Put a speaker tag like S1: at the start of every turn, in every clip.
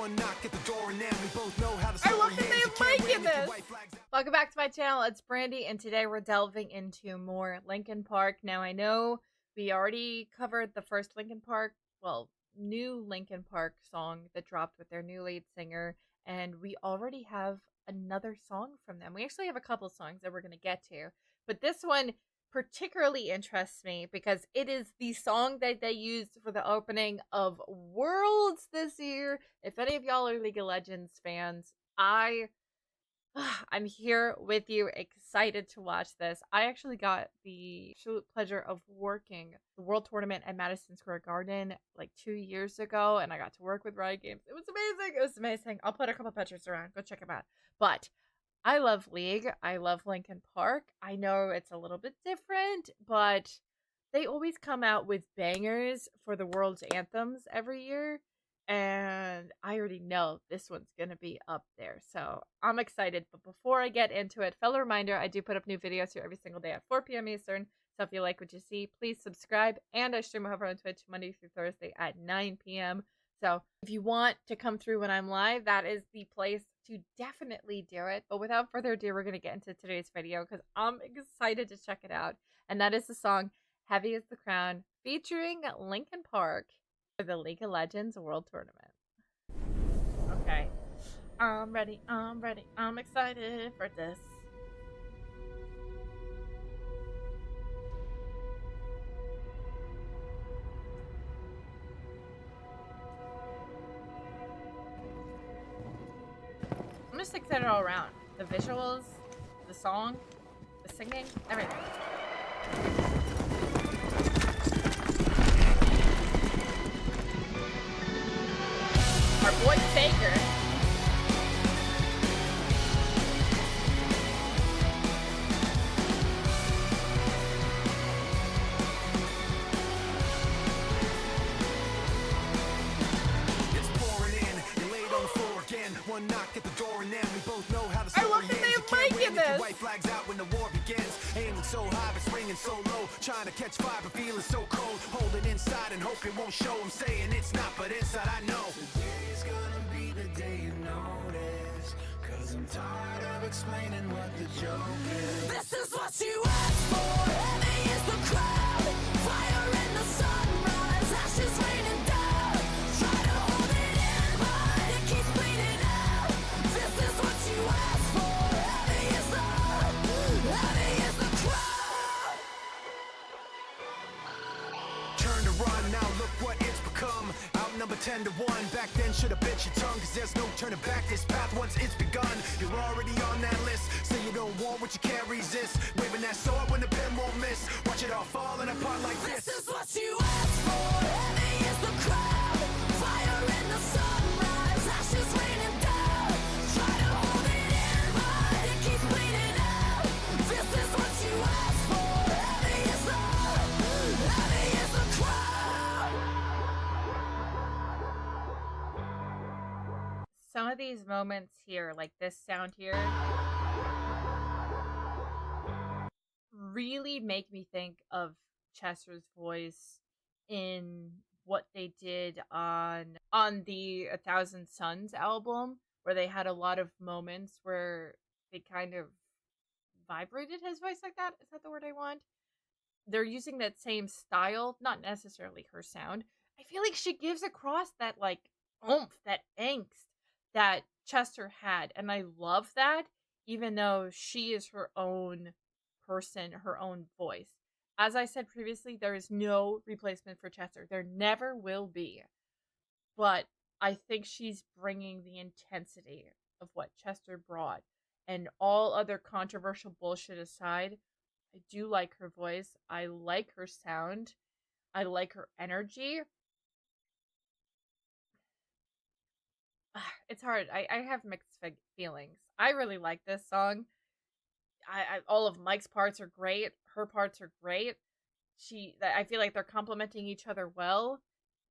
S1: One knock at the door and then we both know how to.
S2: I love that they have Mike in this. Welcome back to my channel. It's Brandy, and today we're delving into more Linkin Park. Now I know we already covered the first Linkin Park, well, new Linkin Park song that dropped with their new lead singer, and we already have another song from them. We actually have a couple songs that we're going to get to, but this one particularly interests me because it is the song that they used for the opening of Worlds this year. If any of y'all are League of Legends fans, I'm here with you, excited to watch this. I actually got the absolute pleasure of working the World Tournament at Madison Square Garden like 2 years ago, and I got to work with Riot Games. It was amazing. It was amazing. I'll put a couple pictures around. Go check them out. But I love League. I love Linkin Park. I know it's a little bit different, but they always come out with bangers for the world's anthems every year. And I already know this one's going to be up there. So I'm excited. But before I get into it, fellow reminder, I do put up new videos here every single day at 4 p.m. Eastern. So if you like what you see, please subscribe. And I stream over on Twitch Monday through Thursday at 9 p.m. So if you want to come through when I'm live, that is the place to definitely do it. But without further ado, we're going to get into today's video because I'm excited to check it out. And that is the song Heavy as the Crown featuring Linkin Park for the League of Legends World Tournament. Okay. I'm ready. I'm excited for this. I'm just excited all around. The visuals, the song, the singing, everything. Our boy Faker.
S1: It's pouring in. You laid on the floor again. One knock at the door and then we both know how to.
S2: I love that they have Mike in this.
S1: White flags out when the war begins. Aiming so high but springing so low. Trying to catch fire but feeling so cold. Hold it inside and hope it won't show. I'm saying it's not, but inside I know. Today's gonna be the day you notice. Cause I'm tired of explaining what the joke is.
S3: This is what you asked for. Heavy is the crowd. Fire in the sunrise. Ashes raining down. Try to hold it in, but it keeps bleeding out. This is what you asked for. Heavy is the crowd.
S1: Turn to run, now look what it's become. Outnumber 10 to 1. Back then should've bit your tongue, cause there's no turning back. This path once it's begun, you're already on that list. Say you don't want what you can't resist. Waving that sword when the pen won't miss. Watch it all falling apart like this.
S3: This is what you asked for. Heavy is the crowd. Fire in the sunrise. Ashes raining down. Try to hold it in, but it keeps bleeding out. This is what you asked for. Heavy is the crowd.
S2: Some of these moments here, like this sound here, really make me think of Chester's voice in what they did on the A Thousand Suns album, where they had a lot of moments where they kind of vibrated his voice like that. Is that the word I want? They're using that same style, not necessarily her sound. I feel like she gives across that like oomph, that angst that Chester had, and I love that, even though she is her own person, her own voice. As I said previously, there is no replacement for Chester. There never will be. But I think she's bringing the intensity of what Chester brought. And all other controversial bullshit aside, I do like her voice. I like her sound. I like her energy. It's hard. I have mixed feelings. I really like this song. All of Mike's parts are great. Her parts are great. I feel like they're complementing each other well.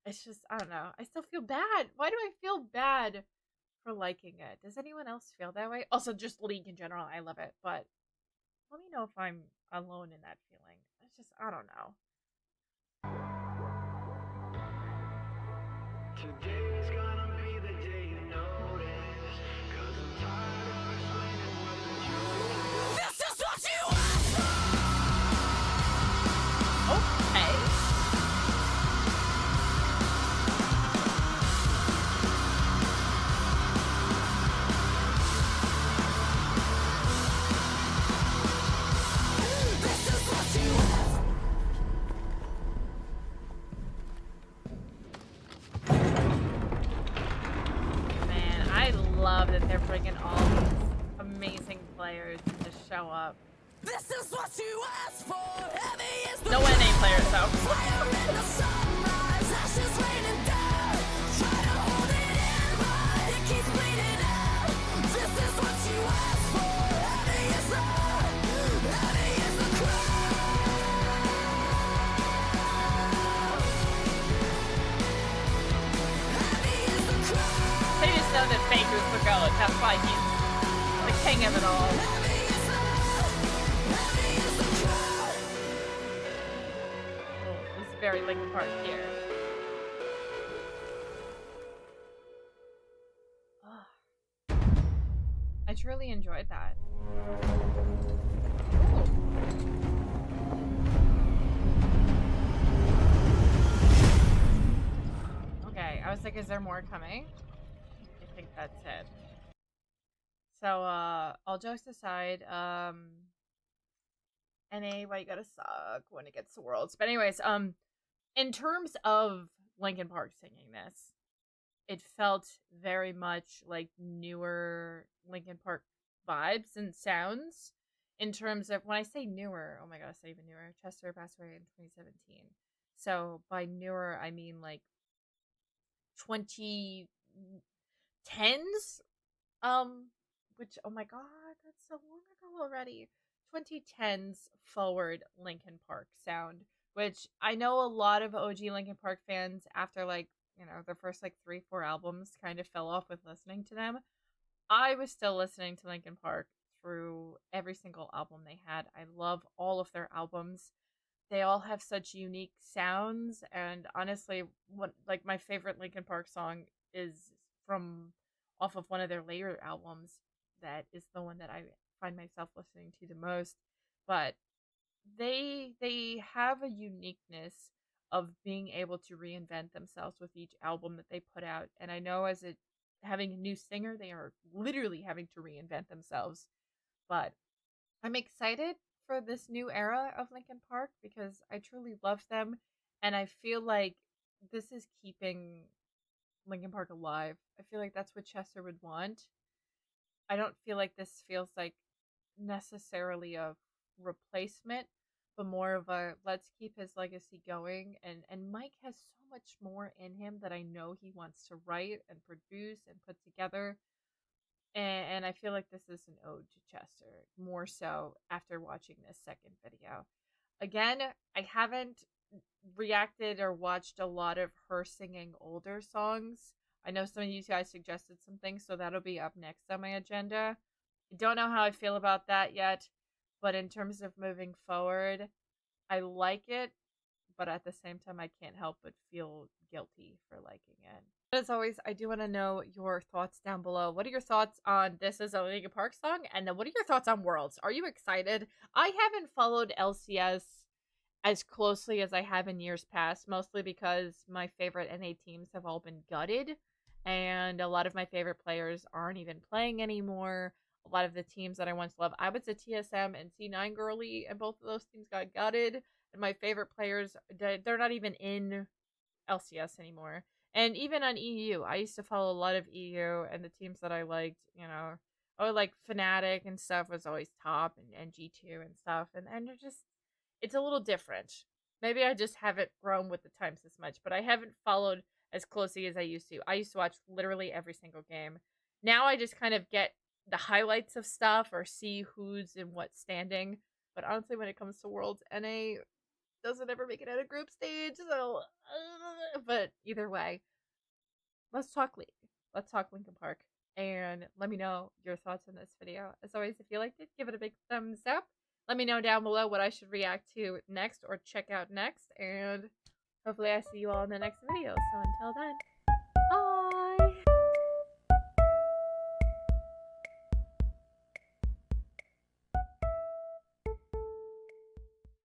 S2: It's just, I don't know. I still feel bad. Why do I feel bad for liking it? Does anyone else feel that way? Also, just League in general, I love it. But let me know if I'm alone in that feeling. It's just, I don't know.
S1: Today's gonna be the day you know.
S2: love that they're bringing all these amazing players to show up.
S3: This is what you asked for. Heavy is the
S2: No NA players though.
S3: fire in the sunrise, ashes raining down. Try to hold it in, but it keeps bleeding out. This is what you asked for. Heavy is the crowd. Heavy is the crowd.
S2: They just know that Faker's the goat. That's why he's the king of it all.
S3: Heavy is the crowd.
S2: Oh, this is very Linkin Park here. Oh. I truly enjoyed that. Ooh. Okay, I was like, is there more coming? I think that's it. So, all jokes aside, NA, why you gotta suck when it gets to Worlds. But anyways, in terms of Linkin Park singing this, it felt very much like newer Linkin Park vibes and sounds. In terms of, when I say newer, oh my god, I say even newer. Chester passed away in 2017. So by newer, I mean like 2010s. Which, oh my god, that's so long ago already. 2010s forward Linkin Park sound, which I know a lot of OG Linkin Park fans, after like, you know, their first like 3-4 albums, kind of fell off with listening to them. I was still listening to Linkin Park through every single album they had. I love all of their albums. They all have such unique sounds, and honestly, what like my favorite Linkin Park song is from off of one of their later albums. That is the one that I find myself listening to the most. But they have a uniqueness of being able to reinvent themselves with each album that they put out. And I know as having a new singer, they are literally having to reinvent themselves. But I'm excited for this new era of Linkin Park because I truly love them, and I feel like this is keeping Linkin Park alive. I feel like that's what Chester would want. I don't feel like this feels like necessarily a replacement, but more of a let's keep his legacy going. And Mike has so much more in him that I know he wants to write and produce and put together. And I feel like this is an ode to Chester, more so after watching this second video. Again, I haven't reacted or watched a lot of her singing older songs. I know some of you guys suggested some things, so that'll be up next on my agenda. I don't know how I feel about that yet, but in terms of moving forward, I like it, but at the same time, I can't help but feel guilty for liking it. But as always, I do want to know your thoughts down below. What are your thoughts on this as a Linkin Park song? And then what are your thoughts on Worlds? Are you excited? I haven't followed LCS as closely as I have in years past, mostly because my favorite NA teams have all been gutted, and a lot of my favorite players aren't even playing anymore. A lot of the teams that I once loved, I was a TSM and C9 girly, and both of those teams got gutted, and my favorite players, they're not even in LCS anymore. And even on EU, I used to follow a lot of EU, and the teams that I liked, you know, oh, like Fnatic and stuff was always top, and G2 and stuff, and they're just, it's a little different. Maybe I just haven't grown with the times as much, but I haven't followed as closely as I used to. I used to watch literally every single game. Now I just kind of get the highlights of stuff or see who's in what standing. But honestly, when it comes to Worlds, NA doesn't ever make it out of group stage, so but either way, let's talk League. Let's talk Linkin Park, and let me know your thoughts on this video. As always, if you liked it, give it a big thumbs up. Let me know down below what I should react to next or check out next, and hopefully I see you all in the next video. So until then.